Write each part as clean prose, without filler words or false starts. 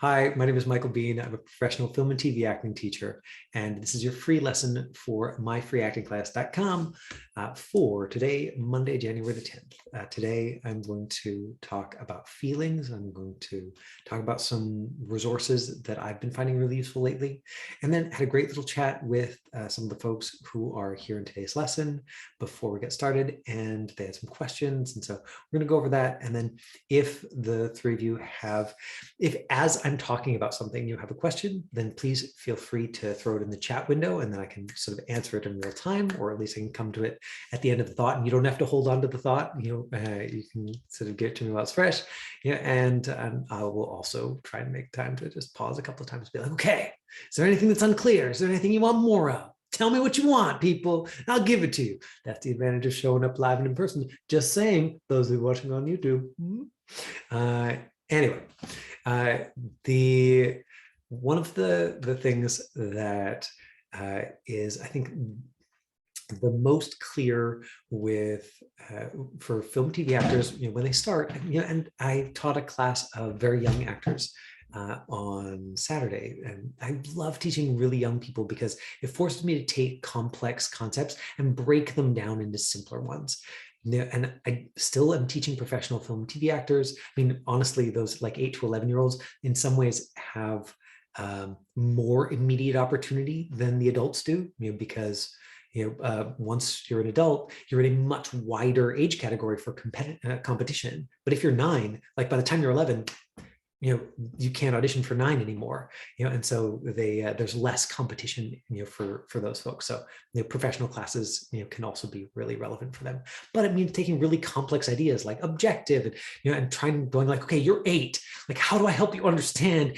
Hi, my name is Michael Bean. I'm a professional film and TV acting teacher, and this is your free lesson for myfreeactingclass.com for today, Monday, January the 10th. Today, I'm going to talk about feelings. I'm going to talk about some resources that I've been finding really useful lately, and then had a great little chat with some of the folks who are here in today's lesson before we get started, and they had some questions, and so we're going to go over that. And then if the three of you have, if as I'm talking about something, you have a question, then please feel free to throw it in the chat window, and then I can sort of answer it in real time, or at least I can come to it at the end of the thought, and you don't have to hold on to the thought. You can sort of get to me while it's fresh. And I will also try and make time to just pause a couple of times and be like, okay, is there anything that's unclear? Is there anything you want more of? Tell me what you want, people. I'll give it to you. That's the advantage of showing up live and in person. Just saying, those who are watching on YouTube. Anyway, one of the things that is, I think, the most clear with for film TV actors, when they start, and I taught a class of very young actors on Saturday, and I love teaching really young people because it forces me to take complex concepts and break them down into simpler ones. And I still am teaching professional film and TV actors. I mean, honestly, those like 8 to 11-year-olds in some ways have more immediate opportunity than the adults do, because once you're an adult, you're in a much wider age category for competition. But if you're 9, like by the time you're 11, you can't audition for 9 anymore, and so there's less competition, for those folks. So, professional classes, can also be really relevant for them. But it means taking really complex ideas like objective, and going like, okay, you're 8. Like, how do I help you understand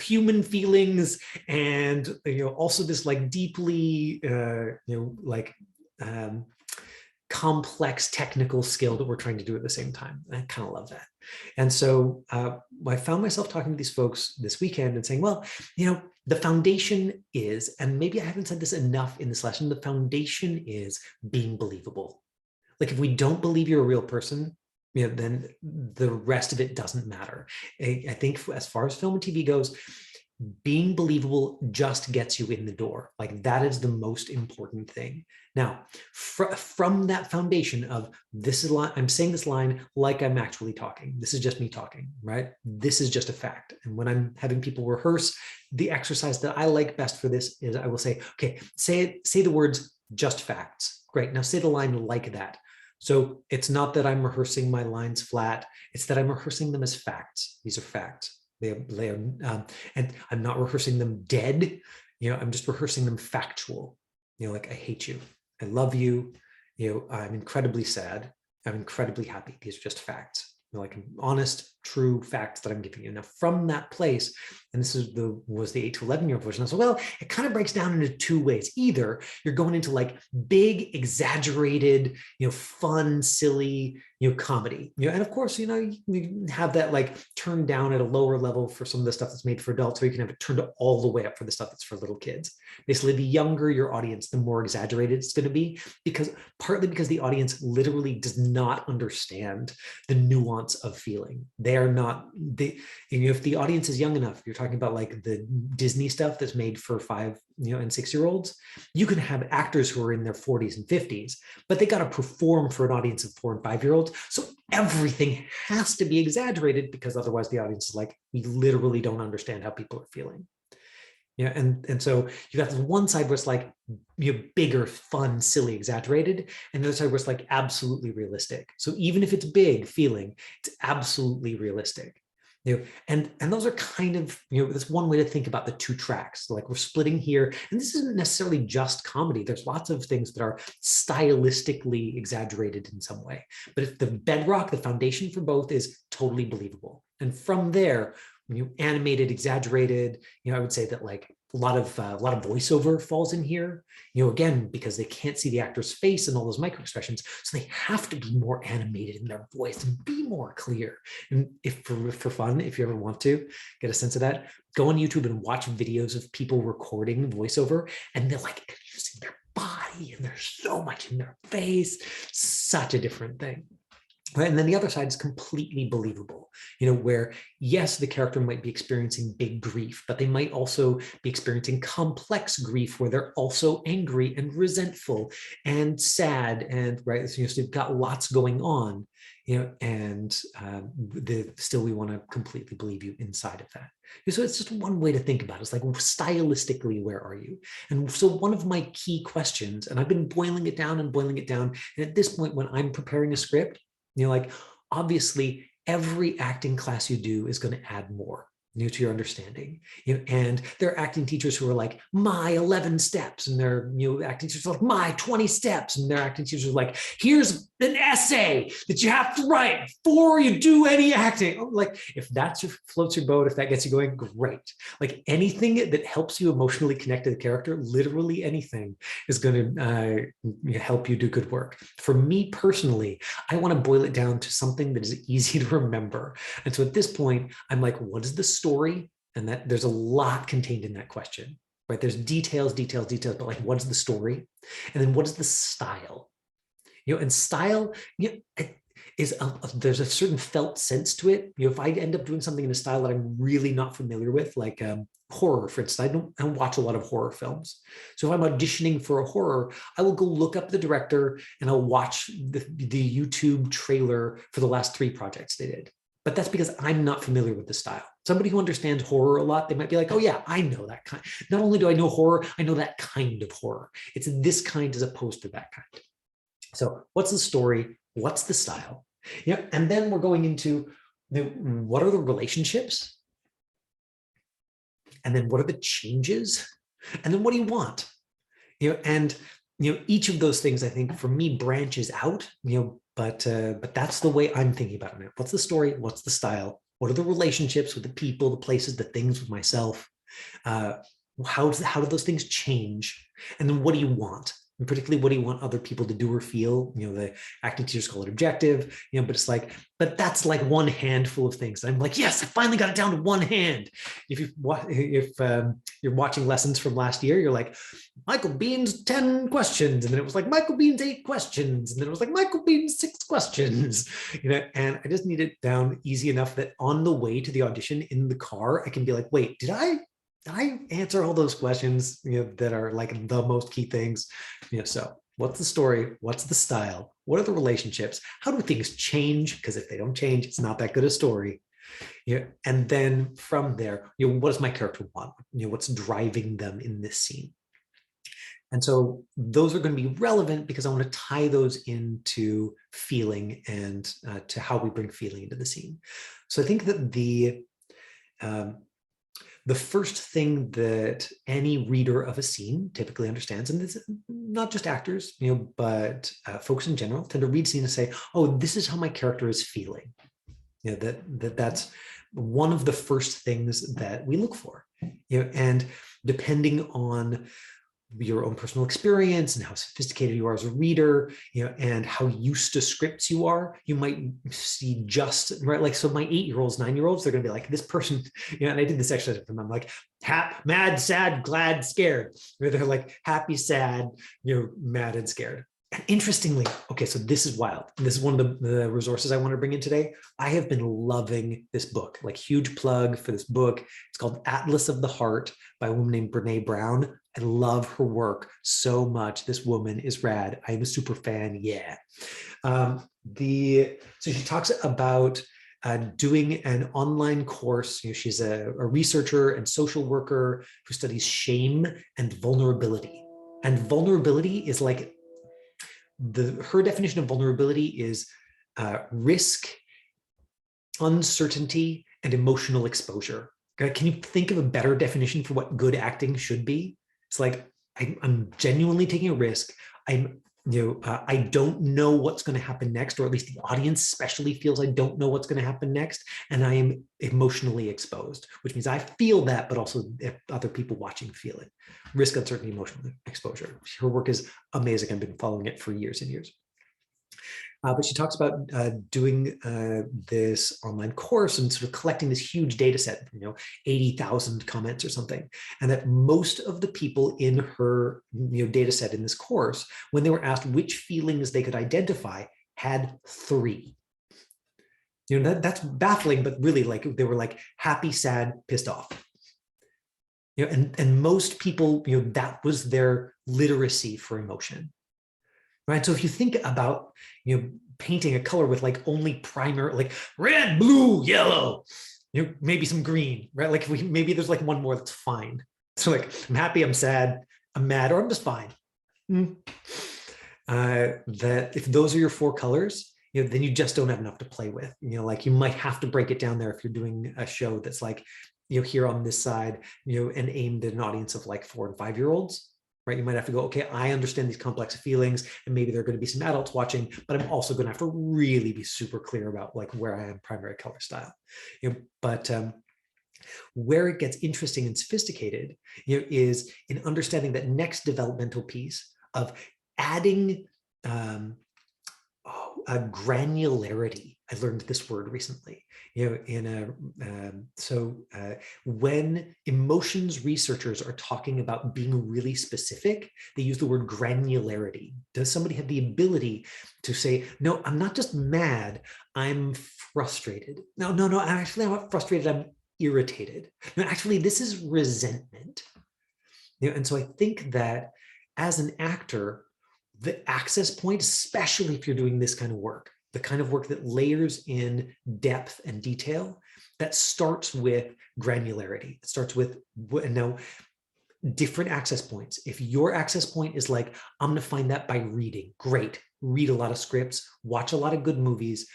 human feelings? And, also this like deeply, complex technical skill that we're trying to do at the same time. I kind of love that. And so I found myself talking to these folks this weekend and saying, well, the foundation is, and maybe I haven't said this enough in this lesson, the foundation is being believable. Like, if we don't believe you're a real person, then the rest of it doesn't matter. I think as far as film and TV goes, being believable just gets you in the door. Like, that is the most important thing. Now, from that foundation of this is line, I'm saying this line like I'm actually talking. This is just me talking, right? This is just a fact. And when I'm having people rehearse, the exercise that I like best for this is I will say, okay, say the words just facts. Great. Now say the line like that. So it's not that I'm rehearsing my lines flat. It's that I'm rehearsing them as facts. These are facts. They are, and I'm not rehearsing them dead. I'm just rehearsing them factual. Like, I hate you. I love you. I'm incredibly sad. I'm incredibly happy. These are just facts. Like honest, true facts that I'm giving you. Now, from that place, and this is was the 8 to 11-year-old version. So, well, it kind of breaks down into 2 ways. Either you're going into like big, exaggerated, fun, silly, comedy. And of course, you can have that like turned down at a lower level for some of the stuff that's made for adults, or you can have it turned all the way up for the stuff that's for little kids. Basically, the younger your audience, the more exaggerated it's going to be, partly because the audience literally does not understand the nuance of feeling. They are not, if the audience is young enough, you're talking about like the Disney stuff that's made for 5 and 6-year-olds, you can have actors who are in their 40s and 50s, but they got to perform for an audience of 4 and 5-year-olds. So everything has to be exaggerated, because otherwise the audience is like, we literally don't understand how people are feeling. And so you got this one side where it's like bigger, fun, silly, exaggerated, and the other side where it's like absolutely realistic. So even if it's big feeling, it's absolutely realistic. And those are kind of, that's one way to think about the 2 tracks. Like, we're splitting here, and this isn't necessarily just comedy. There's lots of things that are stylistically exaggerated in some way. But if the bedrock, the foundation for both is totally believable. And from there, animated, exaggerated, I would say that like a lot of voiceover falls in here, again, because they can't see the actor's face and all those micro expressions. So they have to be more animated in their voice and be more clear. And if for fun, if you ever want to get a sense of that, go on YouTube and watch videos of people recording voiceover, and they're like using their body, and there's so much in their face. Such a different thing. Right? And then the other side is completely believable, where yes, the character might be experiencing big grief, but they might also be experiencing complex grief where they're also angry and resentful and sad, and right, so you've got lots going on, and still we want to completely believe you inside of that. So it's just one way to think about it. It's like, stylistically, where are you? And so one of my key questions, and I've been boiling it down and boiling it down, and at this point when I'm preparing a script, like obviously every acting class you do is going to add more to your understanding. And there are acting teachers who are like, my 11 steps, and there are acting teachers like, my 20 steps, and there are acting teachers who are like, here's an essay that you have to write before you do any acting. Like, if that floats your boat, if that gets you going, great. Like, anything that helps you emotionally connect to the character, literally anything, is going to help you do good work. For me personally, I want to boil it down to something that is easy to remember. And so at this point, I'm like, what is the story? And that there's a lot contained in that question, right? There's details, but like, what's the story? And then what is the style? And style, is there's a certain felt sense to it. If I end up doing something in a style that I'm really not familiar with, like horror, for instance, I don't watch a lot of horror films. So if I'm auditioning for a horror, I will go look up the director and I'll watch the YouTube trailer for the last 3 projects they did. But that's because I'm not familiar with the style. Somebody who understands horror a lot, they might be like, oh yeah, I know that kind. Not only do I know horror, I know that kind of horror. It's this kind as opposed to that kind. So what's the story? What's the style? And then we're going into what are the relationships? And then what are the changes? And then what do you want? And each of those things, I think, for me, branches out, but that's the way I'm thinking about it. What's the story? What's the style? What are the relationships with the people, the places, the things, with myself? How do those things change? And then what do you want? And particularly, what do you want other people to do or feel? The acting teachers call it objective, but it's like, but that's like one handful of things. And I'm like, yes, I finally got it down to one hand. If you're watching lessons from last year, you're like, Michael Bean's 10 questions, and then it was like Michael Bean's 8 questions, and then it was like Michael Bean's 6 questions, and I just need it down easy enough that on the way to the audition in the car, I can be like, wait, did I answer all those questions, that are like the most key things? So what's the story? What's the style? What are the relationships? How do things change? Because if they don't change, it's not that good a story. And then from there, what does my character want? What's driving them in this scene? And so those are going to be relevant because I want to tie those into feeling and to how we bring feeling into the scene. So I think that the first thing that any reader of a scene typically understands, and it's not just actors, but folks in general tend to read scene and say, oh, this is how my character is feeling. That's one of the first things that we look for. And depending on your own personal experience and how sophisticated you are as a reader, and how used to scripts you are, you might see just right. Like, so my 8-year-olds, 9-year-olds, they're going to be like, this person, and I did this exercise with them. I'm like, mad, sad, glad, scared. They're like happy, sad, mad and scared. And interestingly, okay, so this is wild. This is one of the resources I want to bring in today. I have been loving this book, like huge plug for this book. It's called Atlas of the Heart by a woman named Brene Brown. I love her work so much. This woman is rad. I am a super fan. Yeah. So she talks about doing an online course. she's a researcher and social worker who studies shame and vulnerability. And vulnerability is like, her definition of vulnerability is risk, uncertainty, and emotional exposure. Can you think of a better definition for what good acting should be? It's like, I'm genuinely taking a risk. I don't know what's going to happen next, or at least the audience especially feels I don't know what's going to happen next. And I am emotionally exposed, which means I feel that, but also if other people watching feel it. Risk, uncertainty, emotional exposure. Her work is amazing. I've been following it for years and years. But she talks about doing this online course and sort of collecting this huge data set, 80,000 comments or something. And that most of the people in her data set in this course, when they were asked which feelings they could identify, had 3. That's baffling, but really like they were like happy, sad, pissed off. And most people, that was their literacy for emotion, right? So if you think about, painting a color with like only primary, like red, blue, yellow, maybe some green, right? Like maybe there's like one more that's fine. So like, I'm happy, I'm sad, I'm mad, or I'm just fine. That if those are your four colors, then you just don't have enough to play with. Like you might have to break it down there if you're doing a show that's like, here on this side, and aimed at an audience of like 4 and 5 year olds, right? You might have to go, okay, I understand these complex feelings, and maybe there are going to be some adults watching, but I'm also going to have to really be super clear about like where I am primary color style. But where it gets interesting and sophisticated, is in understanding that next developmental piece of adding a granularity. I learned this word recently. When emotions researchers are talking about being really specific, they use the word granularity. Does somebody have the ability to say, no, I'm not just mad, I'm frustrated. No, actually, I'm not frustrated, I'm irritated. No, actually, this is resentment. And so I think that as an actor, the access point, especially if you're doing this kind of work, the kind of work that layers in depth and detail, that starts with granularity. It starts with different access points. If your access point is like, I'm going to find that by reading, great. Read a lot of scripts, watch a lot of good movies,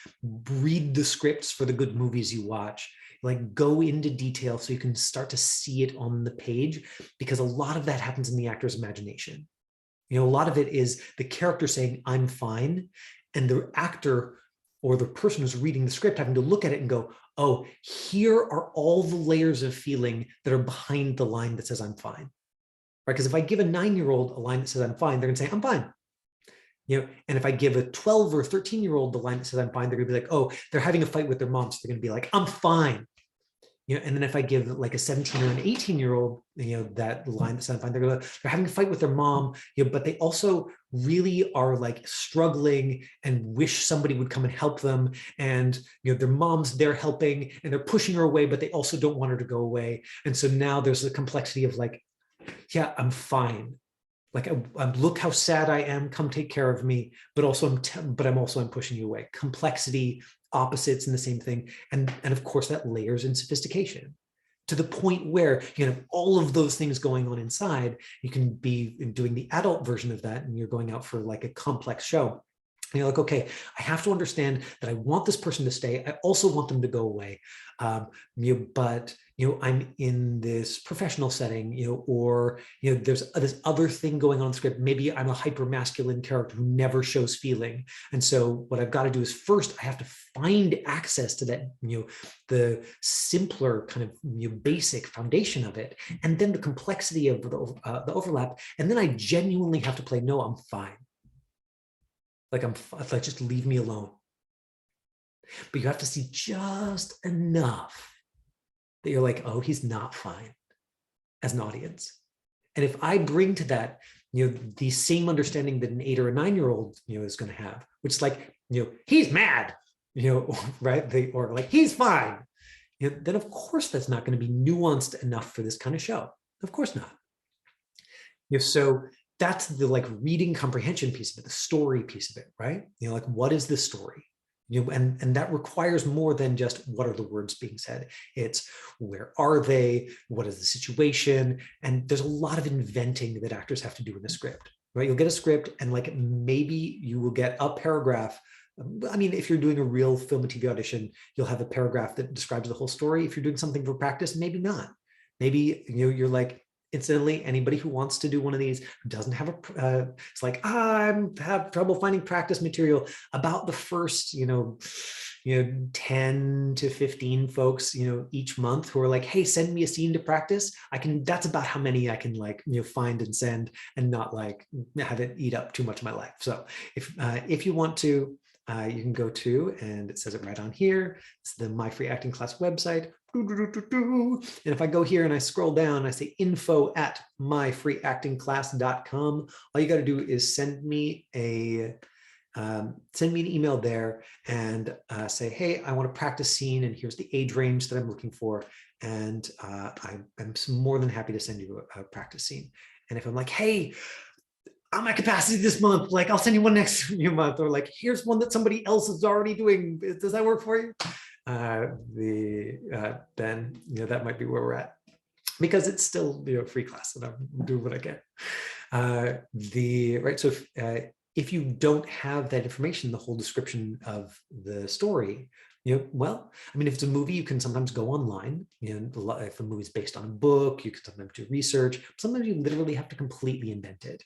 read the scripts for the good movies you watch, like go into detail so you can start to see it on the page, because a lot of that happens in the actor's imagination. A lot of it is the character saying, I'm fine, and the actor or the person who's reading the script having to look at it and go, oh, here are all the layers of feeling that are behind the line that says I'm fine, right? Because if I give a 9-year-old a line that says I'm fine, they're gonna say, I'm fine. And if I give a 12 or 13-year-old the line that says I'm fine, they're gonna be like, oh, they're having a fight with their mom, so they're gonna be like, I'm fine. And then if I give like a 17 or an 18-year-old, that line that's not fine, they're having a fight with their mom, but they also really are like struggling and wish somebody would come and help them. And, their mom's there helping and they're pushing her away, but they also don't want her to go away. And so now there's the complexity of like, yeah, I'm fine. Like, look how sad I am. Come take care of me. But also, I'm pushing you away. Complexity, opposites in the same thing. And of course, that layers in sophistication to the point where you have all of those things going on inside. You can be doing the adult version of that, and you're going out for like a complex show. And you're like, okay, I have to understand that I want this person to stay. I also want them to go away. But I'm in this professional setting, or there's this other thing going on in the script. Maybe I'm a hyper masculine character who never shows feeling. And so what I've got to do is first I have to find access to that, the simpler kind of basic foundation of it, and then the complexity of the overlap. And then I genuinely have to play, no, I'm fine. Like just leave me alone. But you have to see just enough that you're like, oh, he's not fine, as an audience. And if I bring to that, the same understanding that an 8 or a 9-year-old, is going to have, which is like, he's mad, right? Or like, he's fine. Then of course that's not going to be nuanced enough for this kind of show. Of course not. So that's the like reading comprehension piece of it, the story piece of it, right? Like, what is the story? And that requires more than just what are the words being said. It's where are they? What is the situation? And there's a lot of inventing that actors have to do in the script, right? You'll get a script and like maybe you will get a paragraph. I mean, if you're doing a real film and TV audition, you'll have a paragraph that describes the whole story. If you're doing something for practice, maybe not. Maybe, you're like, incidentally, anybody who wants to do one of these who doesn't have it's like, I have trouble finding practice material about the first, 10 to 15 folks, each month who are like, hey, send me a scene to practice. That's about how many I can like, find and send and not like have it eat up too much of my life. So if you want to, you can go to, and it says it right on here, it's the My Free Acting Class website. And if I go here and I scroll down, I say info@myfreeactingclass.com. All you got to do is send me a send me an email there and say, hey, I want to practice scene, and here's the age range that I'm looking for. And I'm more than happy to send you a practice scene. And if I'm like, hey, I'm at capacity this month, like I'll send you one next month, or like, here's one that somebody else is already doing. Does that work for you? Then that might be where we're at, because it's still free class and I'm doing what I can. So if you don't have that information, the whole description of the story, well, I mean, if it's a movie, you can sometimes go online. If a movie is based on a book, you can sometimes do research. Sometimes you literally have to completely invent it,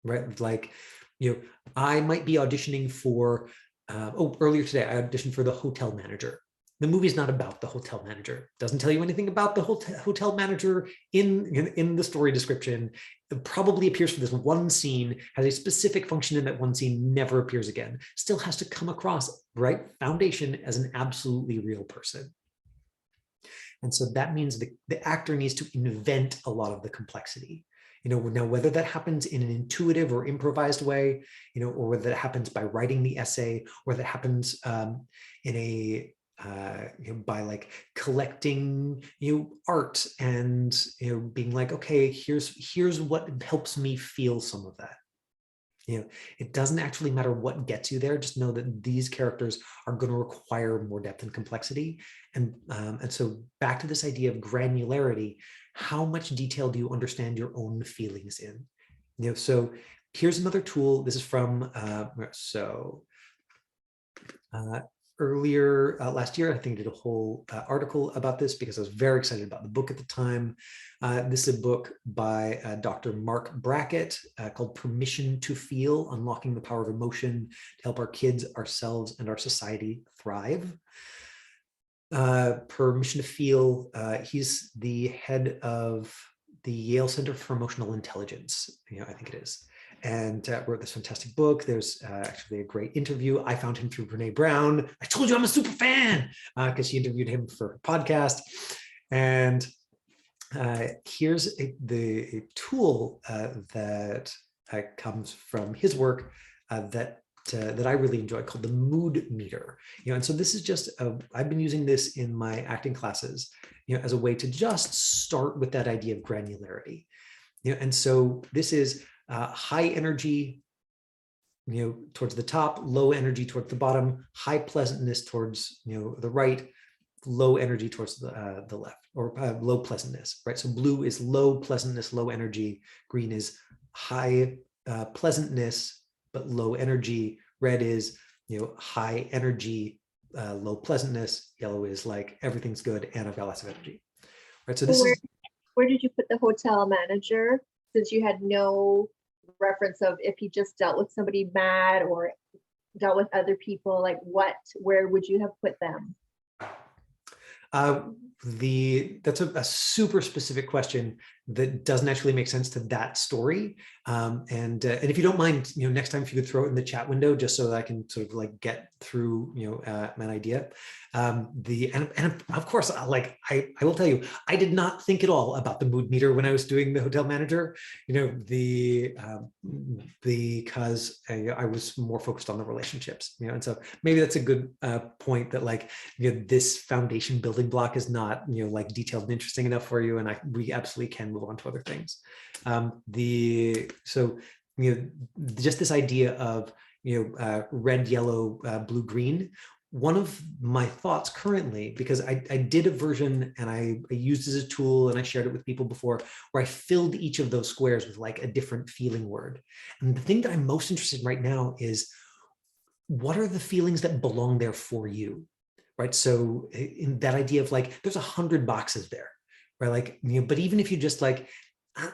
right? Like, I might be auditioning for, earlier today, I auditioned for the hotel manager. The movie's not about the hotel manager. Doesn't tell you anything about the hotel manager in the story description. It probably appears for this one scene, has a specific function in that one scene, never appears again. Still has to come across, right, foundation as an absolutely real person. And so that means the actor needs to invent a lot of the complexity. Now whether that happens in an intuitive or improvised way, or whether that happens by writing the essay, or that happens in a by like collecting art and being like, okay, here's what helps me feel some of that. It doesn't actually matter what gets you there. Just know that these characters are going to require more depth and complexity. And so back to this idea of granularity, how much detail do you understand your own feelings in? So here's another tool. This is from earlier last year. I think I did a whole article about this because I was very excited about the book at the time. This is a book by Dr. Mark Brackett called Permission to Feel: Unlocking the Power of Emotion to Help Our Kids, Ourselves, and Our Society Thrive. Permission to Feel, he's the head of the Yale Center for Emotional Intelligence, I think it is, and wrote this fantastic book. There's actually a great interview. I found him through Brene Brown. I told you I'm a super fan, because she interviewed him for her podcast. And here's the tool that comes from his work that I really enjoy, called the mood meter. And so this is just I've been using this in my acting classes, as a way to just start with that idea of granularity. And so this is high energy, towards the top, low energy towards the bottom, high pleasantness towards the right, low energy towards the left, or low pleasantness, right? So blue is low pleasantness, low energy. Green is high pleasantness but low energy. Red is high energy, low pleasantness. Yellow is like everything's good and I've got lots of energy, right? So this is where did you put the hotel manager, since you had no reference of if he just dealt with somebody mad or dealt with other people? Like where would you have put them? That's a super specific question that doesn't actually make sense to that story. And if you don't mind, next time if you could throw it in the chat window, just so that I can sort of like get through, an idea. And of course, like I will tell you, I did not think at all about the mood meter when I was doing the hotel manager, because I was more focused on the relationships, and so maybe that's a good point, that like, this foundation building block is not, like detailed and interesting enough for you, and we absolutely can move on to other things. Just this idea of red, yellow, blue, green. One of my thoughts currently, because I did a version and I used it as a tool and I shared it with people before, where I filled each of those squares with like a different feeling word. And the thing that I'm most interested in right now is, what are the feelings that belong there for you, right? So in that idea of like, there's 100 boxes there, right? Like, but even if you just like,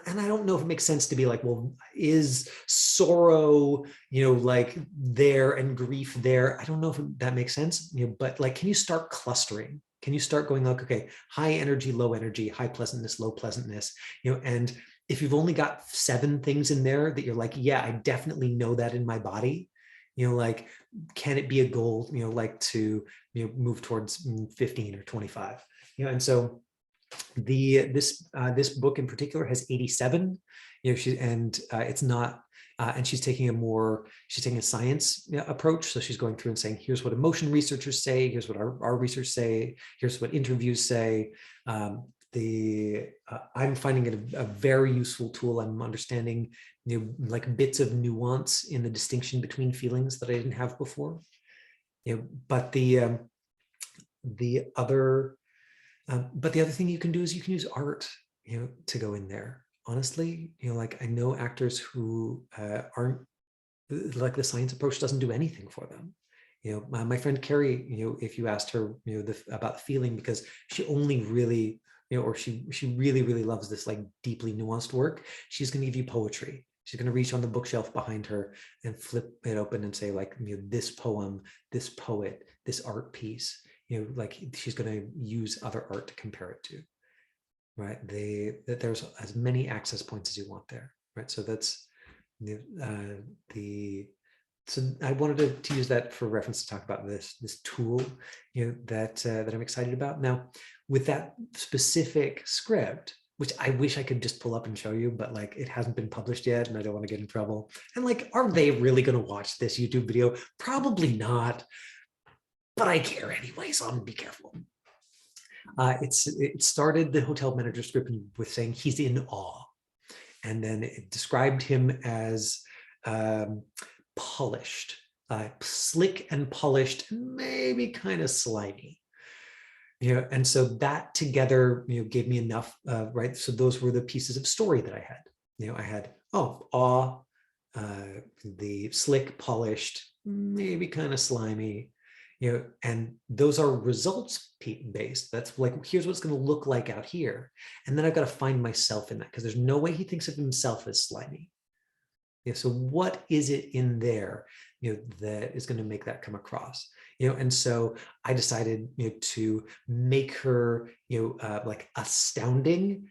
and I don't know if it makes sense to be like, well, is sorrow, like there, and grief there? I don't know if that makes sense, but like, can you start clustering? Can you start going like, okay, high energy, low energy, high pleasantness, low pleasantness, and if you've only got 7 things in there that you're like, yeah, I definitely know that in my body, like, can it be a goal, like to, move towards 15 or 25, and so this book in particular has 87, it's not, And she's taking a science approach. So she's going through and saying, here's what emotion researchers say, here's what our research say, here's what interviews say. I'm finding it a very useful tool. I'm understanding like bits of nuance in the distinction between feelings that I didn't have before. But the other thing you can do is you can use art, to go in there. Honestly, like I know actors who aren't, like the science approach doesn't do anything for them. My friend Carrie, if you asked her, about feeling, because she only really, or she really, really loves this like deeply nuanced work, she's going to give you poetry. She's going to reach on the bookshelf behind her and flip it open and say like, this poem, this poet, this art piece, like she's going to use other art to compare it to, right? That there's as many access points as you want there, right? So that's so I wanted to use that for reference to talk about this tool, that I'm excited about. Now, with that specific script, which I wish I could just pull up and show you, but like it hasn't been published yet and I don't want to get in trouble. And like, are they really going to watch this YouTube video? Probably not, but I care anyway, so I'm gonna be careful. It started the hotel manager script with saying he's in awe. And then it described him as polished, slick and polished, maybe kind of slimy. And so that together, gave me enough, right? So those were the pieces of story that I had. I had, awe, the slick, polished, maybe kind of slimy, and those are results based. That's like, here's what it's going to look like out here. And then I've got to find myself in that, because there's no way he thinks of himself as slimy. So what is it in there, that is going to make that come across? And so I decided, to make her, like astounding,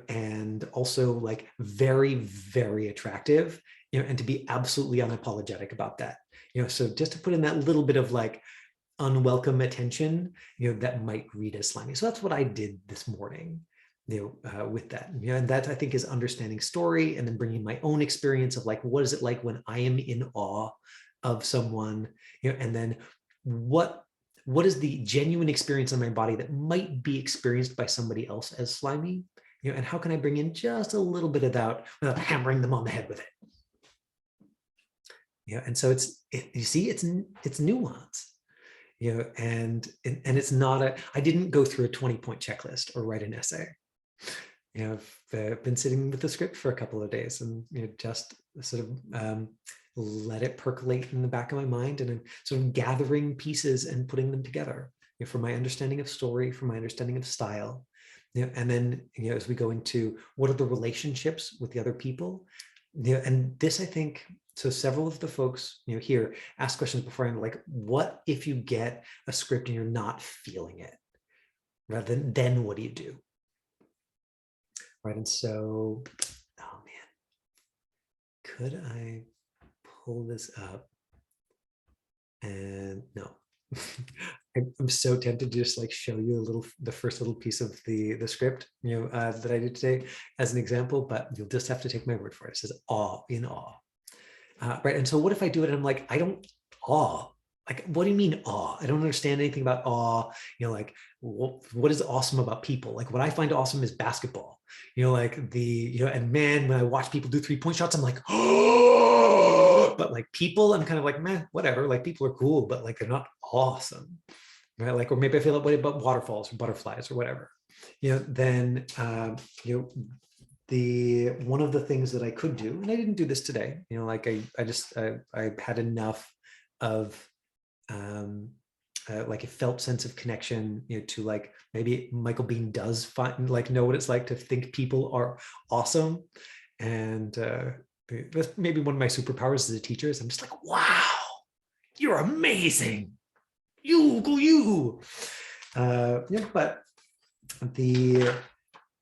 and also like very, very attractive, and to be absolutely unapologetic about that. So just to put in that little bit of like unwelcome attention, that might read as slimy. So that's what I did this morning, with that. And that I think is understanding story and then bringing my own experience of like, what is it like when I am in awe of someone, and then what is the genuine experience in my body that might be experienced by somebody else as slimy, and how can I bring in just a little bit of that without hammering them on the head with it. And so you see, it's nuance, and it's not I didn't go through a 20-point checklist or write an essay. I've been sitting with the script for a couple of days and just sort of let it percolate in the back of my mind, and I'm sort of gathering pieces and putting them together, for my understanding of story, for my understanding of style, and then as we go into what are the relationships with the other people, and this I think. So several of the folks here ask questions beforehand, like, what if you get a script and you're not feeling it? Rather than then what do you do? Right, and so, oh man, could I pull this up? And no, I'm so tempted to just like show you the first little piece of the script, that I did today as an example, but you'll just have to take my word for it. It says awe, in awe. Right. And so what if I do it and I'm like, I don't awe. Like, what do you mean awe? I don't understand anything about awe. Like what is awesome about people? Like what I find awesome is basketball. Like and man, when I watch people do 3-point shots, I'm like, oh, but like people, I'm kind of like, man, whatever. Like people are cool, but like they're not awesome. Right. Like, or maybe I feel that way about waterfalls or butterflies or whatever. Then one of the things that I could do, and I didn't do this today, like I had enough of like a felt sense of connection, to like maybe Michael Biehn does find like know what it's like to think people are awesome, and that's maybe one of my superpowers as a teacher is I'm just like, wow, you're amazing, you. But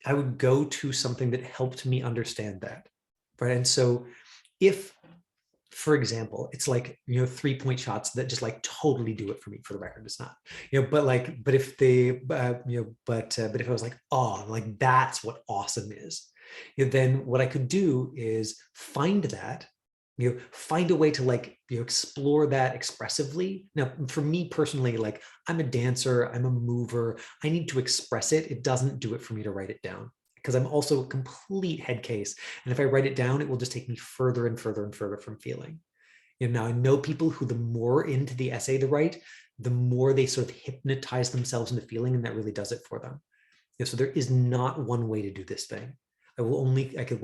I would go to something that helped me understand that, right? And so if, for example, it's like, 3-point shots that just like totally do it for me, for the record, it's not, but if they, but if I was like, oh, like that's what awesome is, then what I could do is find that, find a way to like, explore that expressively. Now, for me personally, like I'm a dancer, I'm a mover, I need to express it. It doesn't do it for me to write it down because I'm also a complete head case. And if I write it down, it will just take me further and further and further from feeling. Now I know people who the more into the essay they write, the more they sort of hypnotize themselves into feeling, and that really does it for them. So there is not one way to do this thing. I will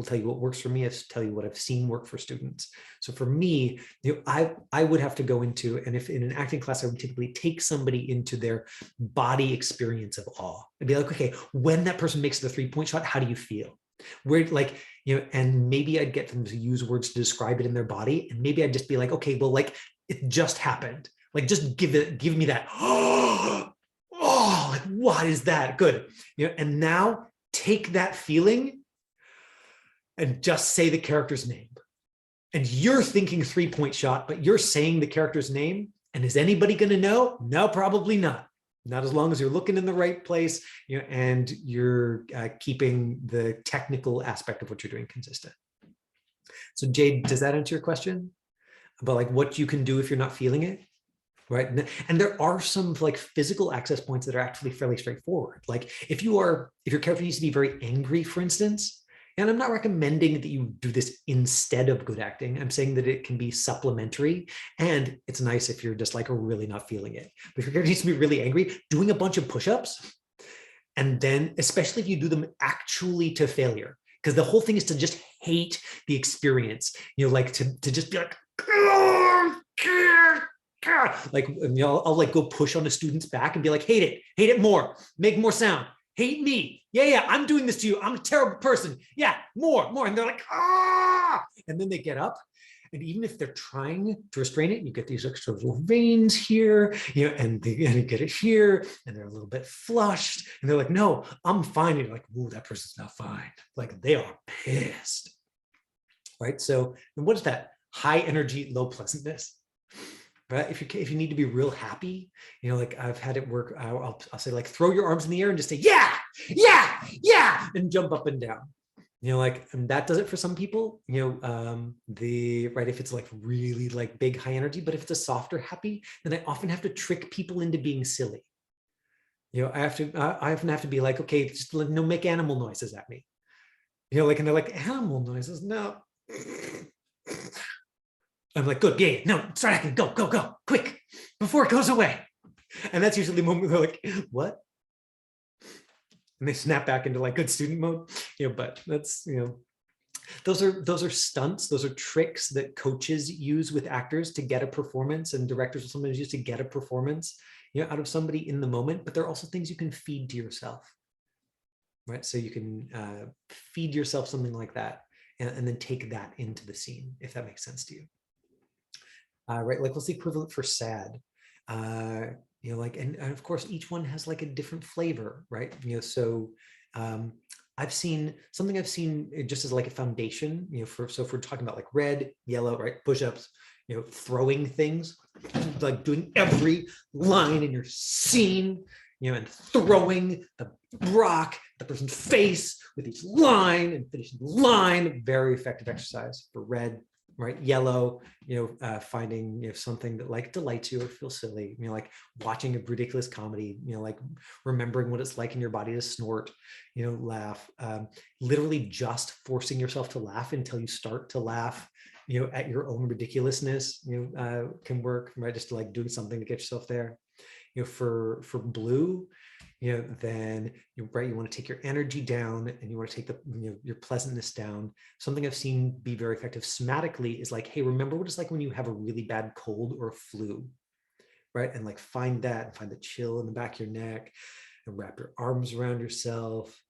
tell you what works for me. I tell you what I've seen work for students. So for me, I would have to go into, and if in an acting class, I would typically take somebody into their body experience of awe. I'd be like, okay, when that person makes the 3-point shot, how do you feel? Where like, and maybe I'd get them to use words to describe it in their body. And maybe I'd just be like, okay, well, like it just happened. Like, just give me that. Oh, like, what is that? Good. And now take that feeling and just say the character's name. And you're thinking 3-point shot, but you're saying the character's name. And is anybody going to know? No, probably not. Not as long as you're looking in the right place, and you're keeping the technical aspect of what you're doing consistent. So Jade, does that answer your question about like what you can do if you're not feeling it? Right. And there are some like physical access points that are actually fairly straightforward. Like if your character needs to be very angry, for instance, and I'm not recommending that you do this instead of good acting. I'm saying that it can be supplementary, and it's nice if you're just like really not feeling it. But if your character needs to be really angry, doing a bunch of push-ups, and then especially if you do them actually to failure, because the whole thing is to just hate the experience, like to just be like, like, I'll like go push on a student's back and be like, hate it more, make more sound, hate me. Yeah, I'm doing this to you. I'm a terrible person. Yeah, more. And they're like, ah, and then they get up. And even if they're trying to restrain it, you get these extra little veins here, and they get it here, and they're a little bit flushed. And they're like, no, I'm fine. And you're like, ooh, that person's not fine. Like they are pissed. Right. So what is that? High energy, low pleasantness. Right? If you need to be real happy, like I've had it work, I'll say like throw your arms in the air and just say yeah, and jump up and down. And that does it for some people. If it's like really like big high energy, but if it's a softer happy, then I often have to trick people into being silly. I often have to be like, okay, just make animal noises at me. And they're like, animal noises, no. I'm like, good, yeah, no, start acting, go, quick, before it goes away. And that's usually the moment they're like, what? And they snap back into like good student mode. But that's, those are stunts, those are tricks that coaches use with actors to get a performance, and directors will sometimes use to get a performance, out of somebody in the moment. But there are also things you can feed to yourself, right? So you can feed yourself something like that, and then take that into the scene, if that makes sense to you. Right, like what's the equivalent for sad? And of course each one has like a different flavor, right? So I've seen just as like a foundation, so if we're talking about like red, yellow, right, push-ups, throwing things, like doing every line in your scene, and throwing the rock at the person's face with each line and finishing the line. Very effective exercise for red. Right, yellow, finding something that like delights you or feels silly, like watching a ridiculous comedy, like remembering what it's like in your body to snort, laugh, literally just forcing yourself to laugh until you start to laugh, at your own ridiculousness, can work, right? Just like doing something to get yourself there. For blue, then you want to take your energy down, and you want to take the your pleasantness down. Something I've seen be very effective somatically is like, hey, remember what it's like when you have a really bad cold or a flu, right? And like find the chill in the back of your neck, and wrap your arms around yourself,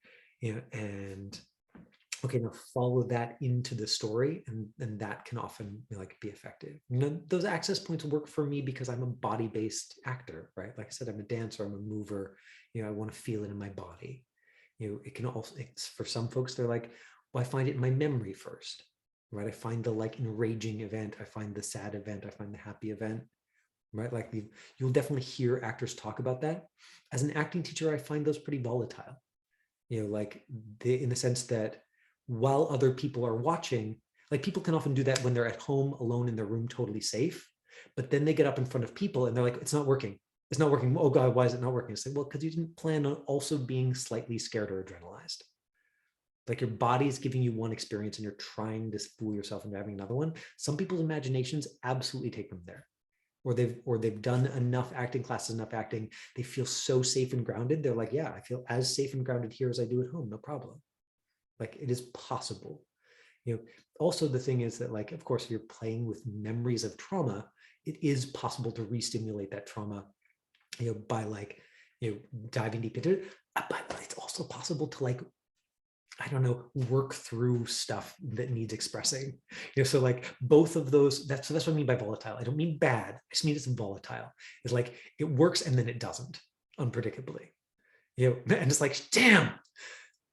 and okay, now follow that into the story, and that can often be effective. Those access points work for me because I'm a body-based actor, right? Like I said, I'm a dancer, I'm a mover. I want to feel it in my body. It can also, it's for some folks, they're like, well, I find it in my memory first, right? I find the like enraging event, I find the sad event, I find the happy event, right? Like you'll definitely hear actors talk about that. As an acting teacher, I find those pretty volatile, in the sense that while other people are watching, Like people can often do that when they're at home alone in their room, totally safe, but then they get up in front of people and they're like, it's not working. It's not working. Oh God, why is it not working? It's like, well, because you didn't plan on also being slightly scared or adrenalized. Like your body is giving you one experience and you're trying to fool yourself into having another one. Some people's imaginations absolutely take them there. Or they've done enough acting classes, enough acting. They feel so safe and grounded. They're like, yeah, I feel as safe and grounded here as I do at home. No problem. Like it is possible. Also the thing is that, like, of course, if you're playing with memories of trauma, it is possible to re-stimulate that trauma, by like, diving deep into it. But it's also possible to, like, I don't know, work through stuff that needs expressing. So like both of those, that's what I mean by volatile. I don't mean bad. I just mean it's volatile. It's like it works and then it doesn't, unpredictably. And it's like, damn,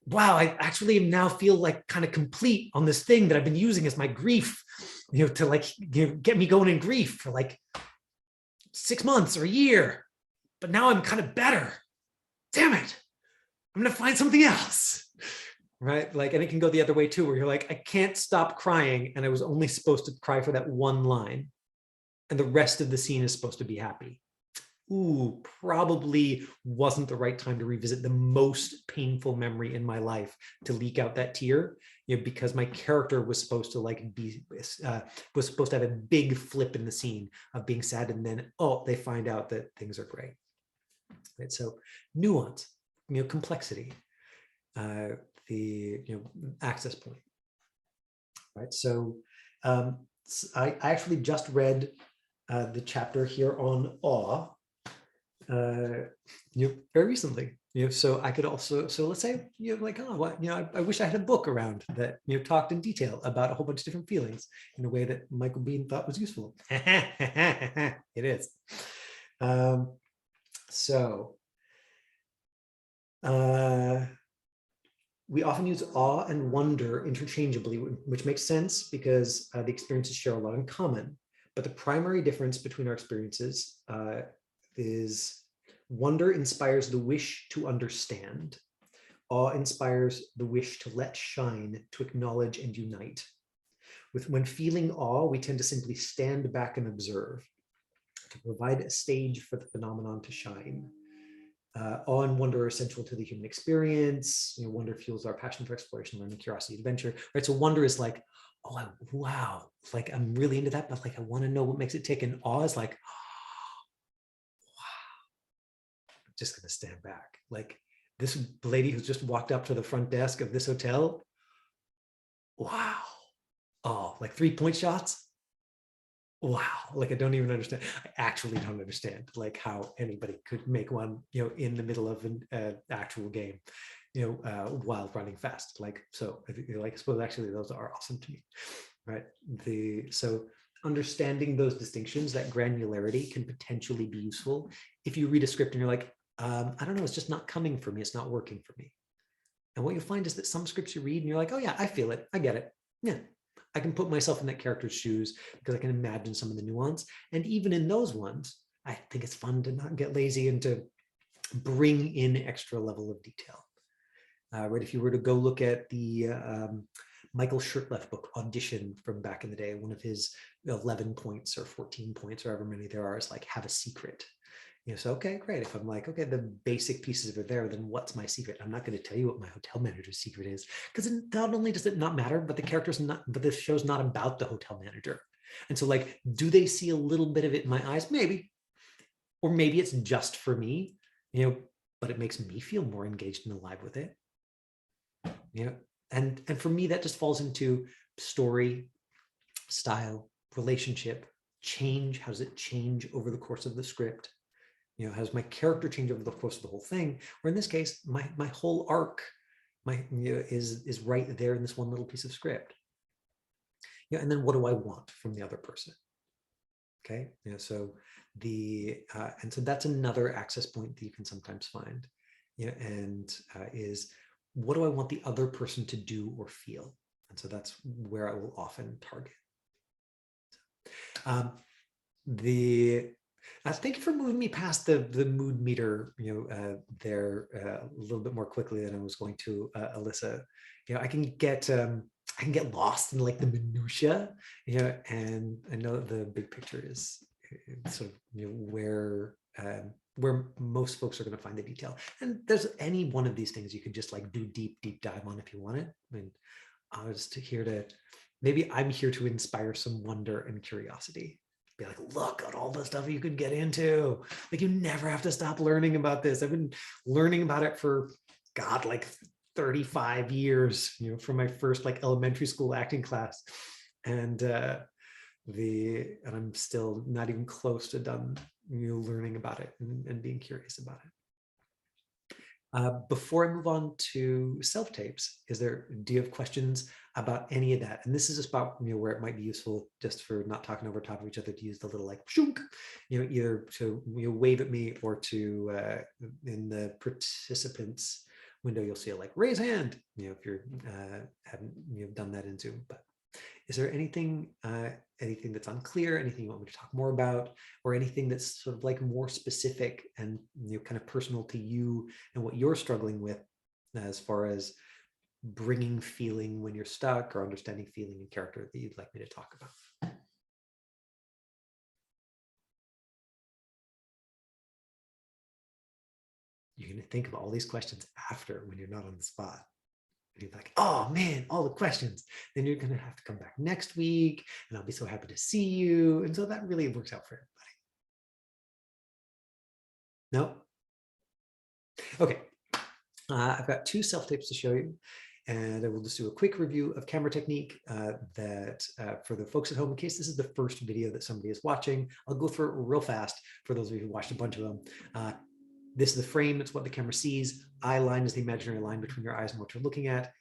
wow, I actually now feel like kind of complete on this thing that I've been using as my grief, to like get me going in grief for like 6 months or a year. But now I'm kind of better. Damn it. I'm gonna find something else. Right? Like, and it can go the other way too, where you're like, I can't stop crying. And I was only supposed to cry for that one line. And the rest of the scene is supposed to be happy. Ooh, probably wasn't the right time to revisit the most painful memory in my life to leak out that tear, because my character was supposed to like was supposed to have a big flip in the scene of being sad. And then, oh, they find out that things are great. Right? So nuance, complexity. The access point, right? So I actually just read the chapter here on awe, very recently. So I could also, so let's say, like, oh, well, I wish I had a book around that talked in detail about a whole bunch of different feelings in a way that Michael Bean thought was useful. It is. We often use awe and wonder interchangeably, which makes sense because the experiences share a lot in common. But the primary difference between our experiences is wonder inspires the wish to understand. Awe inspires the wish to let shine, to acknowledge and unite. When feeling awe, we tend to simply stand back and observe, to provide a stage for the phenomenon to shine. Awe and wonder are essential to the human experience. Wonder fuels our passion for exploration, learning, curiosity, adventure. Right. So wonder is like, oh, wow, like I'm really into that, but like I want to know what makes it tick. And awe is like, oh, wow, I'm just gonna stand back. Like this lady who's just walked up to the front desk of this hotel. Wow. Oh, like 3-point shots. Wow, like I don't even understand. I actually don't understand like how anybody could make one, in the middle of an actual game, while running fast. Like, so I think, like, I suppose actually those are awesome to me, right? So understanding those distinctions, that granularity can potentially be useful if you read a script and you're like, I don't know, it's just not coming for me. It's not working for me. And what you'll find is that some scripts you read and you're like, oh yeah, I feel it. I get it. Yeah. I can put myself in that character's shoes because I can imagine some of the nuance. And even in those ones, I think it's fun to not get lazy and to bring in extra level of detail. Right? If you were to go look at the Michael Shirtleff book, Audition, from back in the day, one of his 11 points or 14 points, or however many there are, is like, have a secret. So, okay, great. If I'm like, okay, the basic pieces are there, then what's my secret? I'm not going to tell you what my hotel manager's secret is, because not only does it not matter, but the show's not about the hotel manager. And so, like, do they see a little bit of it in my eyes? Maybe. Or maybe it's just for me, but it makes me feel more engaged and alive with it. And for me, that just falls into story, style, relationship, change. How does it change over the course of the script? Has my character change over the course of the whole thing? Or in this case, my whole arc, is right there in this one little piece of script. And then what do I want from the other person? Okay. So and so that's another access point that you can sometimes find. Is what do I want the other person to do or feel? And so that's where I will often target. Thank you for moving me past the mood meter, there a little bit more quickly than I was going to, Alyssa. I can get I can get lost in like the minutia, you know, and I know that the big picture is sort of, you know, where most folks are going to find the detail. And there's any one of these things you could just like do deep dive on if you want it. I mean, I was here to, maybe I'm here to inspire some wonder and curiosity. Be like, look at all the stuff you could get into. Like, you never have to stop learning about this. I've been learning about it for, God, like 35 years, you know, from my first like elementary school acting class. And I'm still not even close to done, you know, learning about it and being curious about it. Before I move on to self-tapes, do you have questions about any of that? And this is just about, you know, where it might be useful, just for not talking over top of each other, to use the little like shunk, you know, either to, you know, wave at me, or to in the participants window, you'll see a like raise hand, you know, if you're haven't, you know, done that in Zoom. But is there anything that's unclear, anything you want me to talk more about, or anything that's sort of like more specific and, you know, kind of personal to you and what you're struggling with, as far as bringing feeling when you're stuck, or understanding feeling in character, that you'd like me to talk about? You can think of all these questions after, when you're not on the spot. And you're like, oh man, all the questions. Then you're going to have to come back next week, and I'll be so happy to see you. And so that really works out for everybody. No? Okay. I've got 2 self-tapes to show you, and I will just do a quick review of camera technique that for the folks at home, in case this is the first video that somebody is watching, I'll go through it real fast for those of you who watched a bunch of them. This is the frame. It's what the camera sees. Eye line is the imaginary line between your eyes and what you're looking at.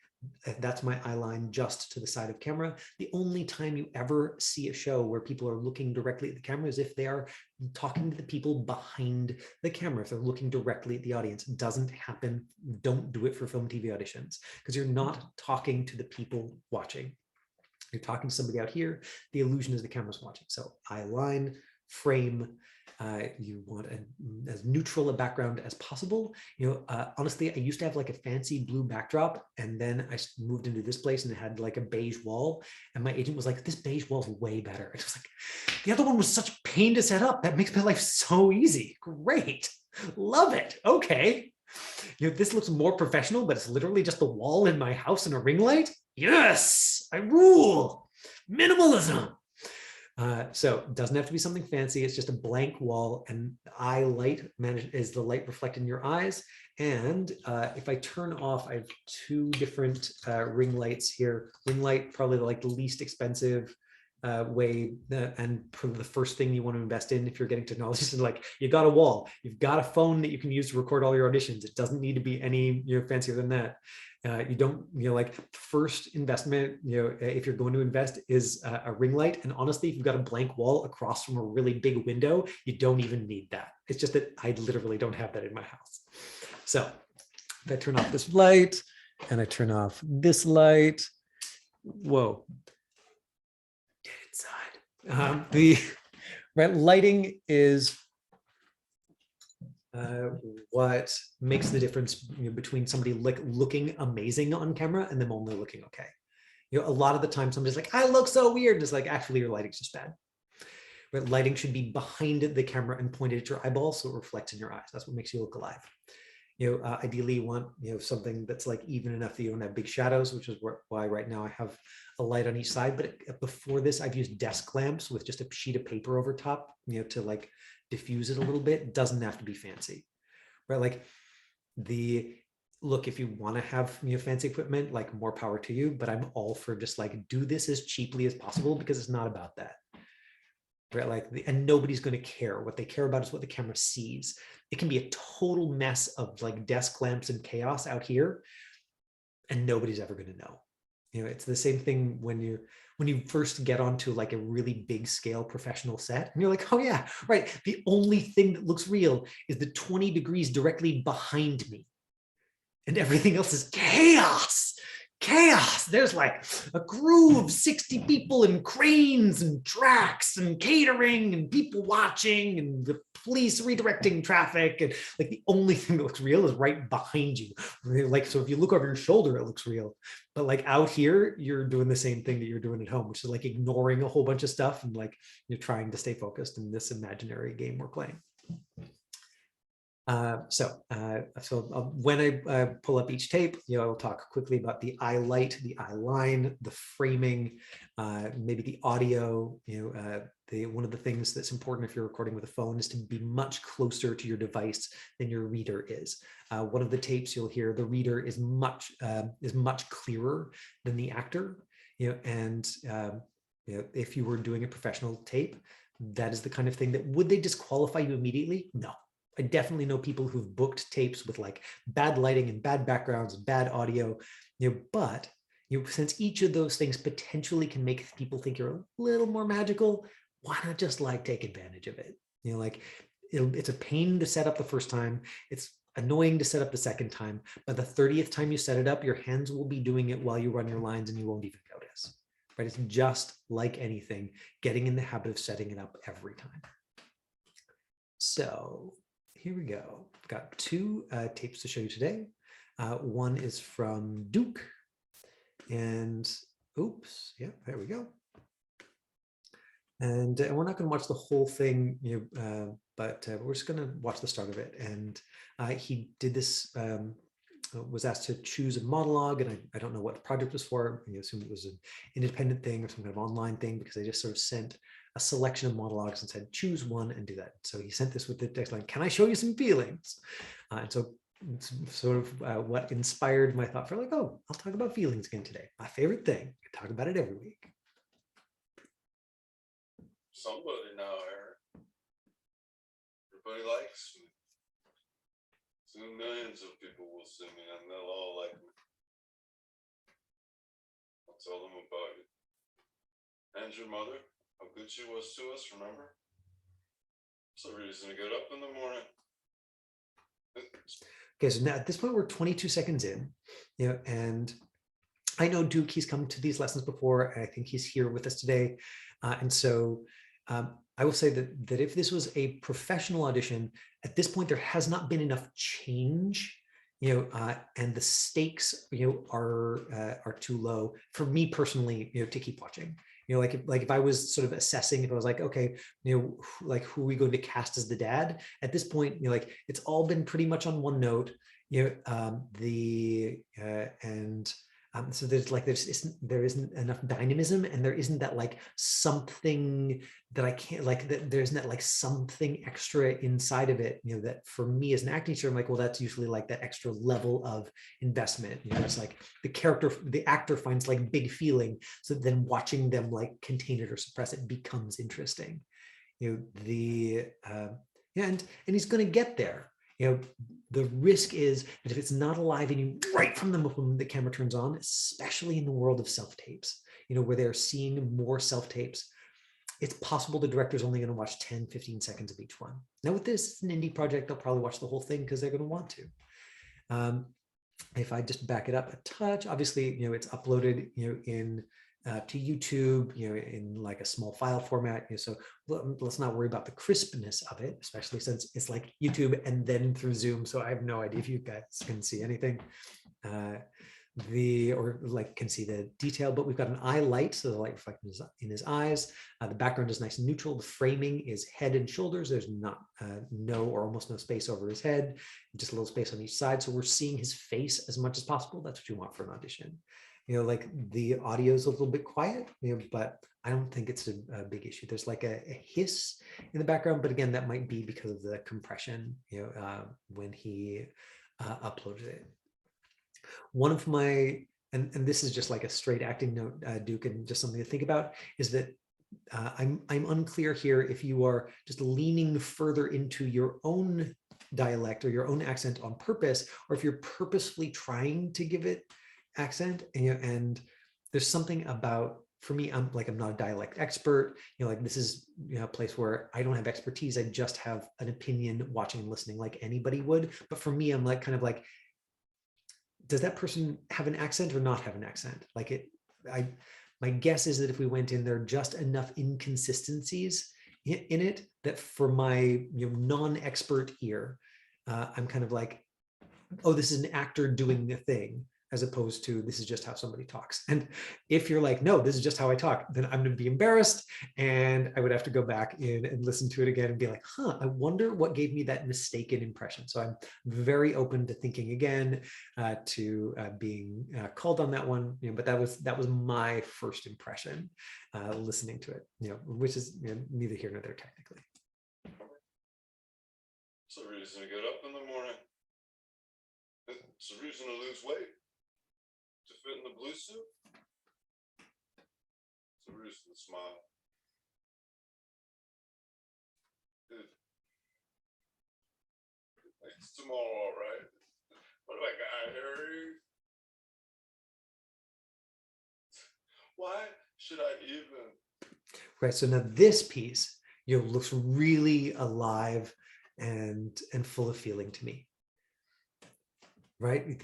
That's my eye line just to the side of camera. The only time you ever see a show where people are looking directly at the camera is if they are talking to the people behind the camera. If they're looking directly at the audience, it doesn't happen. Don't do it for film TV auditions, because you're not talking to the people watching. You're talking to somebody out here. The illusion is the camera's watching. So eye line, frame. You want as neutral a background as possible. You know, honestly, I used to have like a fancy blue backdrop, and then I moved into this place and it had like a beige wall. And my agent was like, "This beige wall's way better." It was like, the other one was such a pain to set up. That makes my life so easy. Great, love it. Okay, you know, this looks more professional, but it's literally just the wall in my house and a ring light. Yes, I rule. Minimalism. So it doesn't have to be something fancy. It's just a blank wall, and eye light is the light reflected in your eyes. And if I turn off, I have 2 different ring lights here. Ring light, probably like the least expensive way, and probably the first thing you want to invest in if you're getting technology. So like, you got a wall, you've got a phone that you can use to record all your auditions. It doesn't need to be any, you know, fancier than that. You don't, you know, like, first investment, you know, if you're going to invest, is a ring light. And honestly, if you've got a blank wall across from a really big window, you don't even need that. It's just that I literally don't have that in my house. So if I turn off this light and I turn off this light, whoa, get inside. The right lighting is what makes the difference, you know, between somebody like looking amazing on camera and them only looking okay. You know, a lot of the time somebody's like, "I look so weird." And it's like, actually, your lighting's just bad. But lighting should be behind the camera and pointed at your eyeballs, so it reflects in your eyes. That's what makes you look alive. You know, ideally you want, you know, something that's like even enough that you don't have big shadows, which is why right now I have a light on each side. But before this, I've used desk lamps with just a sheet of paper over top, you know, to like diffuse it a little bit. It doesn't have to be fancy, right? Like, look, if you want to have, you know, fancy equipment, like, more power to you, but I'm all for just like, do this as cheaply as possible, because it's not about that, right? Like, and nobody's going to care. What they care about is what the camera sees. It can be a total mess of like desk lamps and chaos out here, and nobody's ever going to know. You know, it's the same thing when you first get onto like a really big scale professional set, and you're like, oh yeah, right. The only thing that looks real is the 20 degrees directly behind me, and everything else is chaos. chaos. There's like a crew of 60 people and cranes and tracks and catering and people watching and the police redirecting traffic. And like the only thing that looks real is right behind you. Like, so if you look over your shoulder, it looks real. But like out here, you're doing the same thing that you're doing at home, which is like ignoring a whole bunch of stuff and like you're trying to stay focused in this imaginary game we're playing. When I pull up each tape, I will talk quickly about the eye light, the eye line, the framing, maybe the audio. One of the things that's important if you're recording with a phone is to be much closer to your device than your reader is. One of the tapes you'll hear, the reader is much clearer than the actor. If you were doing a professional tape, that is the kind of thing that would they disqualify you immediately? No. I definitely know people who've booked tapes with like bad lighting and bad backgrounds, bad audio, but since each of those things potentially can make people think you're a little more magical, why not just like take advantage of it? It's a pain to set up the first time. It's annoying to set up the second time, but the 30th time you set it up, your hands will be doing it while you run your lines and you won't even notice, right? It's just like anything, getting in the habit of setting it up every time. So here we go. I've got two tapes to show you today. One is from Duke, and oops, yeah, there we go. And we're not going to watch the whole thing, but we're just going to watch the start of it. And he did this, was asked to choose a monologue, and I don't know what the project was for. I assume it was an independent thing or some kind of online thing, because they just sort of sent a selection of monologues and said, choose one and do that. So he sent this with the text line, can I show you some feelings? And so it's sort of what inspired my thought for like, oh, I'll talk about feelings again today. My favorite thing. I talk about it every week. Somebody now, Eric. Everybody likes me. Soon millions of people will see me and they'll all like me. I'll tell them about you. And your mother. How good she was to us, remember? It's a reason to get up in the morning. Okay, so now at this point, we're 22 seconds in, and I know Duke, he's come to these lessons before. I think he's here with us today. And so I will say that if this was a professional audition, at this point, there has not been enough change, and the stakes, are too low for me personally, to keep watching. Like if I was sort of assessing, if I was like, okay, like who are we going to cast as the dad? At this point, it's all been pretty much on one note, so there isn't enough dynamism, and there isn't that like something that I can't there isn't that like something extra inside of it, that for me as an acting teacher, I'm like, well, that's usually like that extra level of investment. It's like the actor finds like big feeling, so then watching them like contain it or suppress it becomes interesting. And he's going to get there. The risk is that if it's not alive in you right from the moment the camera turns on, especially in the world of self-tapes, where they're seeing more self-tapes, it's possible the director's only going to watch 10, 15 seconds of each one. Now with this, it's an indie project, they'll probably watch the whole thing because they're going to want to. If I just back it up a touch, obviously, it's uploaded, in to YouTube, in like a small file format. So let's not worry about the crispness of it, especially since it's like YouTube and then through Zoom. So I have no idea if you guys can see anything, can see the detail. But we've got an eye light, so the light reflecting in his eyes. The background is nice and neutral. The framing is head and shoulders. There's not no or almost no space over his head, just a little space on each side. So we're seeing his face as much as possible. That's what you want for an audition. Like the audio is a little bit quiet, but I don't think it's a big issue. There's like a hiss in the background, but again, that might be because of the compression, when he uploaded it. One of my, and this is just like a straight acting note, Duke, and just something to think about, is that I'm unclear here if you are just leaning further into your own dialect or your own accent on purpose, or if you're purposefully trying to give it accent. And there's something about, for me, I'm not a dialect expert, this is a place where I don't have expertise. I just have an opinion watching and listening like anybody would. But for me, I'm like kind of like, does that person have an accent or not have an accent? Like my guess is that if we went in, there are just enough inconsistencies in it that for my non-expert ear, I'm kind of like, oh, this is an actor doing a thing, as opposed to this is just how somebody talks. And if you're like, no, this is just how I talk, then I'm going to be embarrassed, and I would have to go back in and listen to it again and be like, huh, I wonder what gave me that mistaken impression. So I'm very open to thinking again, to being called on that one. But that was my first impression listening to it. Which is neither here nor there technically. It's a reason to get up in the morning. It's a reason to lose weight. To fit in the blue suit. It's a reason to smile. It's tomorrow, all right. What do I got, Harry? Why should I even? Right. So now this piece, looks really alive and full of feeling to me. Right.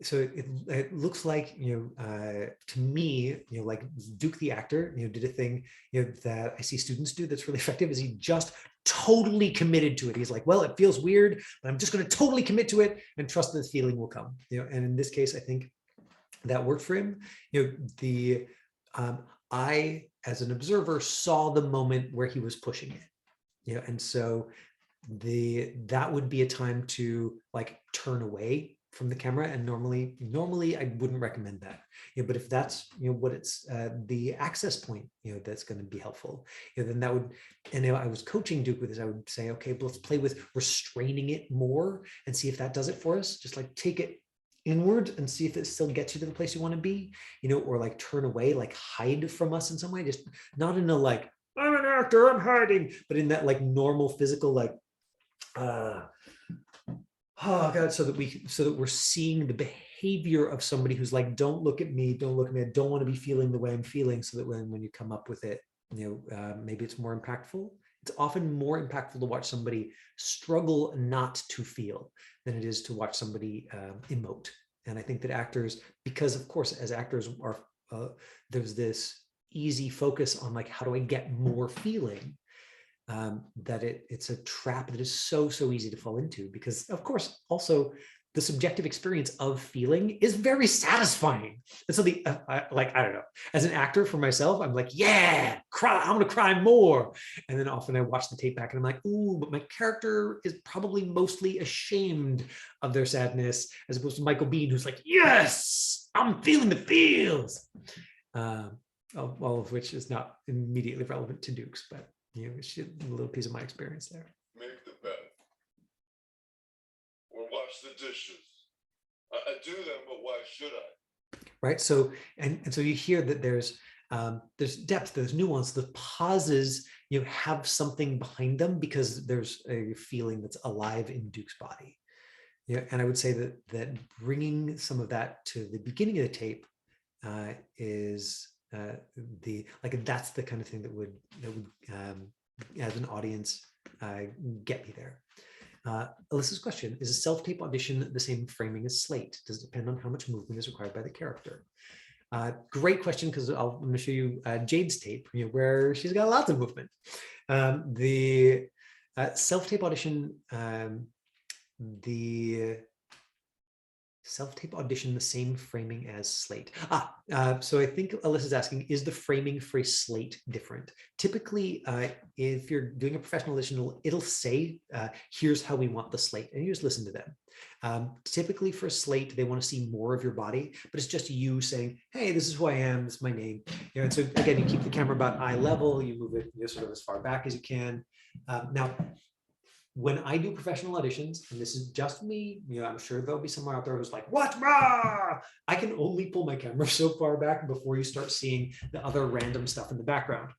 So it looks like, to me, like Duke the actor, did a thing, that I see students do that's really effective, is he just totally committed to it. He's like, well, it feels weird, but I'm just going to totally commit to it and trust that the feeling will come. And in this case, I think that worked for him. I, as an observer, saw the moment where he was pushing it. And so that would be a time to like turn away from the camera, and normally I wouldn't recommend that. But if that's what it's the access point that's going to be helpful, then that would. And if I was coaching Duke with this, I would say, okay, but let's play with restraining it more and see if that does it for us. Just like take it inward and see if it still gets you to the place you want to be, or like turn away, like hide from us in some way. Just not in a like, I'm an actor, I'm hiding, but in that like normal physical like oh God, so that we're seeing the behavior of somebody who's like, don't look at me, I don't want to be feeling the way I'm feeling, so that when you come up with it, maybe it's more impactful. It's often more impactful to watch somebody struggle not to feel than it is to watch somebody emote. And I think that actors, because of course, as actors are, there's this easy focus on like, how do I get more feeling? That it's a trap that is so easy to fall into, because of course also the subjective experience of feeling is very satisfying. And so I don't know, as an actor for myself, I'm like, yeah, cry, I'm gonna cry more. And then often I watch the tape back and I'm like, ooh, but my character is probably mostly ashamed of their sadness, as opposed to Michael Biehn, who's like, yes, I'm feeling the feels. All of which is not immediately relevant to Duke's, but it's a little piece of my experience there. Make the bed. Or wash the dishes. I do them, but why should I? Right. So and so you hear that there's depth, there's nuance, the pauses have something behind them because there's a feeling that's alive in Duke's body. And I would say that bringing some of that to the beginning of the tape is that's the kind of thing that would as an audience get me there. Alyssa's question: is a self-tape audition the same framing as Slate? Does it depend on how much movement is required by the character? Great question, because I'm going to show you Jade's tape, where she's got lots of movement. The self-tape audition, the same framing as Slate. So I think Alyssa's asking, is the framing for a Slate different? Typically, if you're doing a professional audition, it'll say, here's how we want the slate, and you just listen to them. Typically for Slate, they want to see more of your body, but it's just you saying, hey, this is who I am, this is my name. And so again, you keep the camera about eye level, you move it sort of as far back as you can. Now, when I do professional auditions, and this is just me, I'm sure there'll be someone out there who's like, what? Rah! I can only pull my camera so far back before you start seeing the other random stuff in the background.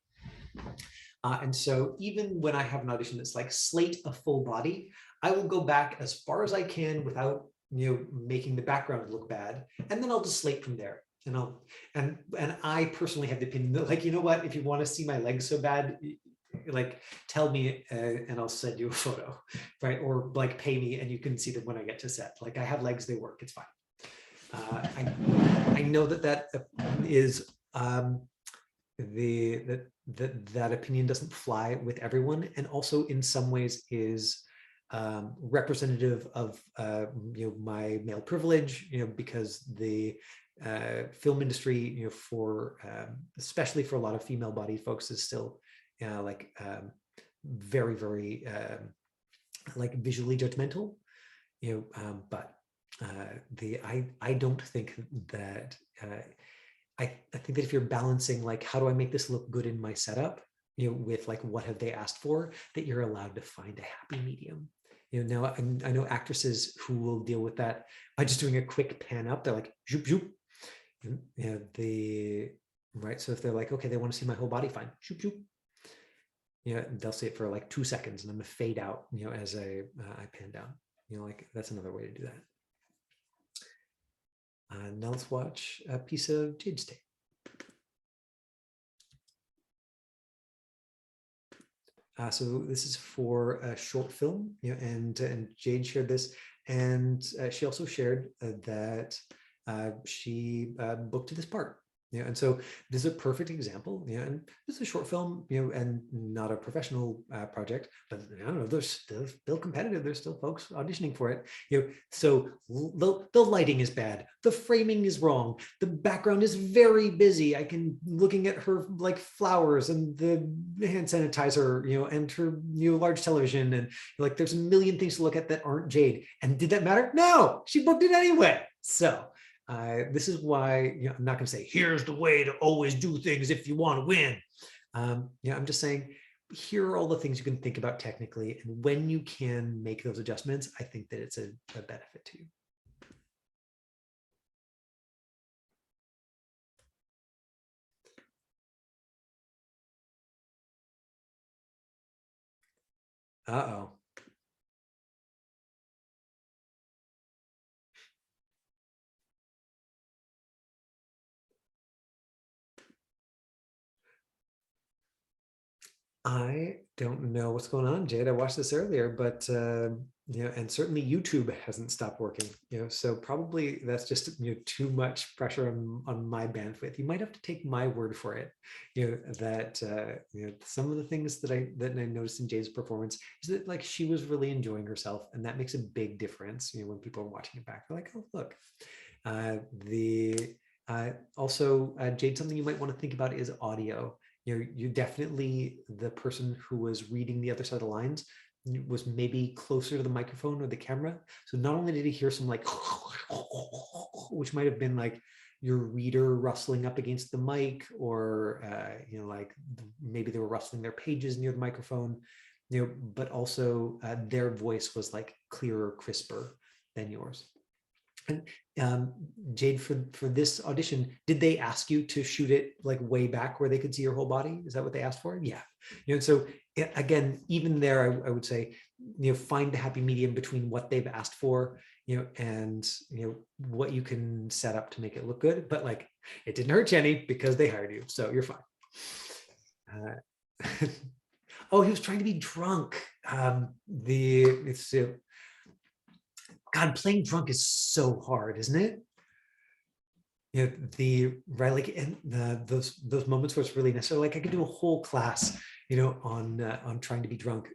And so even when I have an audition that's like Slate a full body, I will go back as far as I can without making the background look bad, and then I'll just Slate from there. And I personally have the opinion that, like, you know what, if you want to see my legs so bad, like tell me and I'll send you a photo, right? Or like pay me and you can see them when I get to set. Like I have legs, they work, it's fine. I know that is that opinion doesn't fly with everyone, and also in some ways is representative of my male privilege, because the film industry, for especially for a lot of female-bodied folks, is still like very, very like visually judgmental, but I don't think that I think that if you're balancing like how do I make this look good in my setup, with like what have they asked for, that you're allowed to find a happy medium. Now I know actresses who will deal with that by just doing a quick pan up. They're like zoop zoop, right. So if they're like, okay, they want to see my whole body, fine, zoop zoop. They'll see it for like 2 seconds, and I'm gonna fade out, as I pan down. Like that's another way to do that. Now let's watch a piece of Jade's tape. So this is for a short film, and Jade shared this, and she also shared that she booked this part. And so this is a perfect example, and this is a short film, and not a professional project, but I don't know, they're still competitive. There's still folks auditioning for it, so the lighting is bad, the framing is wrong, the background is very busy. I can looking at her like flowers and the hand sanitizer, and her large television, and like there's a million things to look at that aren't Jade. And did that matter? No, she booked it anyway. So this is why I'm not going to say here's the way to always do things if you want to win. I'm just saying here are all the things you can think about technically, and when you can make those adjustments, I think that it's a benefit to you. Uh-oh. I don't know what's going on, Jade. I watched this earlier, but and certainly YouTube hasn't stopped working. So probably that's just too much pressure on my bandwidth. You might have to take my word for it. That some of the things that I noticed in Jade's performance is that like she was really enjoying herself, and that makes a big difference. When people are watching it back, they're like, oh look. Also, Jade, something you might want to think about is audio. You're definitely the person who was reading the other side of the lines was maybe closer to the microphone or the camera. So not only did he hear some like, which might have been like your reader rustling up against the mic, or like maybe they were rustling their pages near the microphone, but also their voice was like clearer, crisper than yours. And Jade, for this audition, did they ask you to shoot it like way back where they could see your whole body? Is that what they asked for? Yeah. So again, even there, I would say, find the happy medium between what they've asked for, and what you can set up to make it look good. But like, it didn't hurt you any because they hired you, so you're fine. Oh, he was trying to be drunk. God, playing drunk is so hard, isn't it? Right, like, and those moments where it's really necessary. Like I could do a whole class, on trying to be drunk.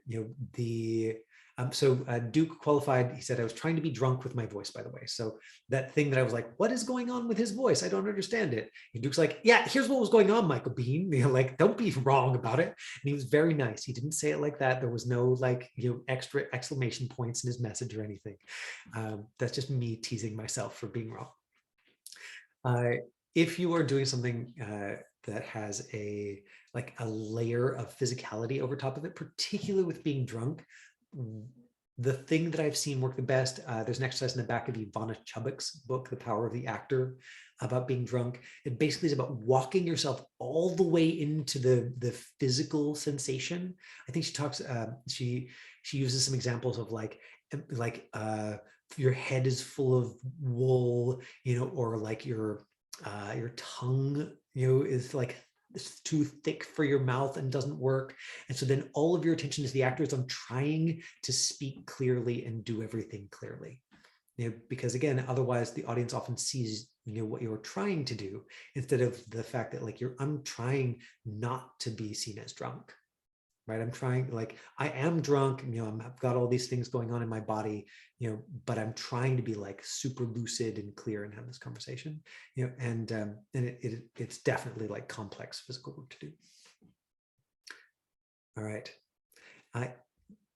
So Duke qualified. He said I was trying to be drunk with my voice, by the way. So that thing that I was like, what is going on with his voice? I don't understand it. And Duke's like, yeah, here's what was going on, Michael Bean. Like, don't be wrong about it. And he was very nice. He didn't say it like that. There was no like, extra exclamation points in his message or anything. That's just me teasing myself for being wrong. If you are doing something that has a layer of physicality over top of it, particularly with being drunk, the thing that I've seen work the best, there's an exercise in the back of Ivana Chubbuck's book, The Power of the Actor, about being drunk. It basically is about walking yourself all the way into the physical sensation. I think she talks, she uses some examples of like your head is full of wool, or like your tongue, is like it's too thick for your mouth and doesn't work. And so then all of your attention as the actor is on trying to speak clearly and do everything clearly. because again, otherwise the audience often sees, what you're trying to do instead of the fact that like I'm trying not to be seen as drunk, right? I'm trying, like, I am drunk, I've got all these things going on in my body, but I'm trying to be like super lucid and clear and have this conversation, and it's definitely like complex physical work to do. All right.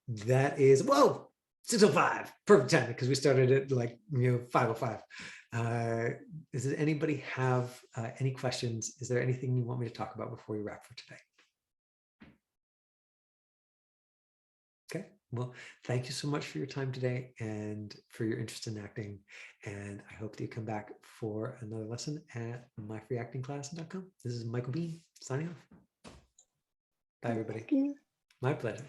That is, whoa, 6:05, perfect timing, because we started at like 5:05. Does anybody have any questions? Is there anything you want me to talk about before we wrap for today? Okay, well, thank you so much for your time today and for your interest in acting. And I hope that you come back for another lesson at myfreeactingclass.com. This is Michael Bean signing off. Bye, everybody. Thank you. My pleasure.